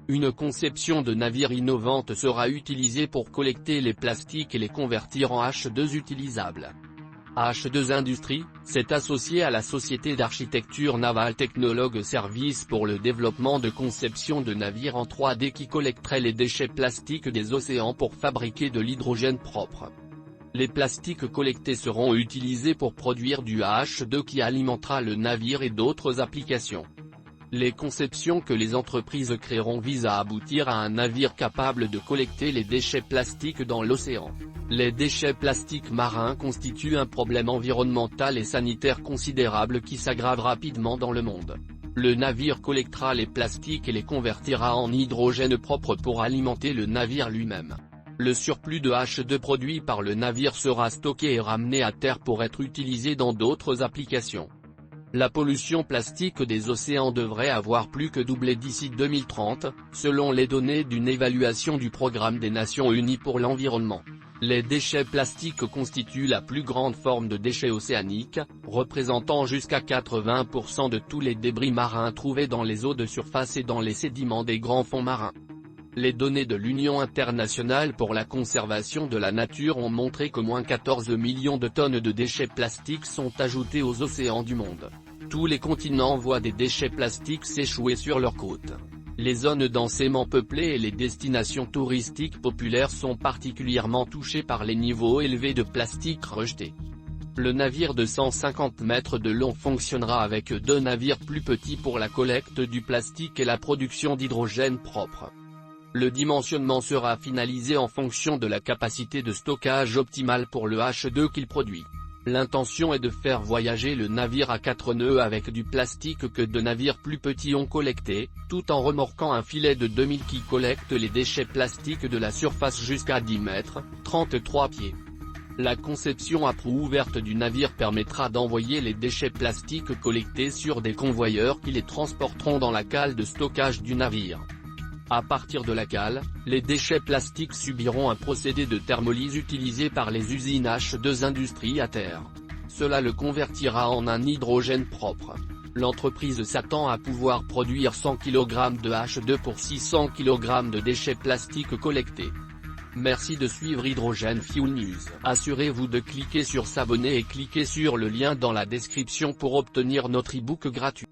Une conception de navire innovante sera utilisée pour collecter les plastiques et les convertir en H2 utilisables. H2 Industries s'est associé à la société d'architecture navale Technologue Services pour le développement de conception de navires en 3D qui collecteraient les déchets plastiques des océans pour fabriquer de l'hydrogène propre. Les plastiques collectés seront utilisés pour produire du H2 qui alimentera le navire et d'autres applications. Les conceptions que les entreprises créeront visent à aboutir à un navire capable de collecter les déchets plastiques dans l'océan. Les déchets plastiques marins constituent un problème environnemental et sanitaire considérable qui s'aggrave rapidement dans le monde. Le navire collectera les plastiques et les convertira en hydrogène propre pour alimenter le navire lui-même. Le surplus de H2 produit par le navire sera stocké et ramené à terre pour être utilisé dans d'autres applications. La pollution plastique des océans devrait avoir plus que doublé d'ici 2030, selon les données d'une évaluation du Programme des Nations Unies pour l'environnement. Les déchets plastiques constituent la plus grande forme de déchets océaniques, représentant jusqu'à 80% de tous les débris marins trouvés dans les eaux de surface et dans les sédiments des grands fonds marins. Les données de l'Union internationale pour la conservation de la nature ont montré qu'au moins 14 millions de tonnes de déchets plastiques sont ajoutées aux océans du monde. Tous les continents voient des déchets plastiques s'échouer sur leurs côtes. Les zones densément peuplées et les destinations touristiques populaires sont particulièrement touchées par les niveaux élevés de plastique rejeté. Le navire de 150 mètres de long fonctionnera avec 2 navires plus petits pour la collecte du plastique et la production d'hydrogène propre. Le dimensionnement sera finalisé en fonction de la capacité de stockage optimale pour le H2 qu'il produit. L'intention est de faire voyager le navire à 4 nœuds avec du plastique que 2 navires plus petits ont collecté, tout en remorquant un filet de 2000 qui collecte les déchets plastiques de la surface jusqu'à 10 mètres, 33 pieds. La conception à proue ouverte du navire permettra d'envoyer les déchets plastiques collectés sur des convoyeurs qui les transporteront dans la cale de stockage du navire. À partir de la cale, les déchets plastiques subiront un procédé de thermolyse utilisé par les usines H2 Industries à terre. Cela le convertira en un hydrogène propre. L'entreprise s'attend à pouvoir produire 100 kg de H2 pour 600 kg de déchets plastiques collectés. Merci de suivre Hydrogène Fuel News. Assurez-vous de cliquer sur s'abonner et cliquez sur le lien dans la description pour obtenir notre e-book gratuit.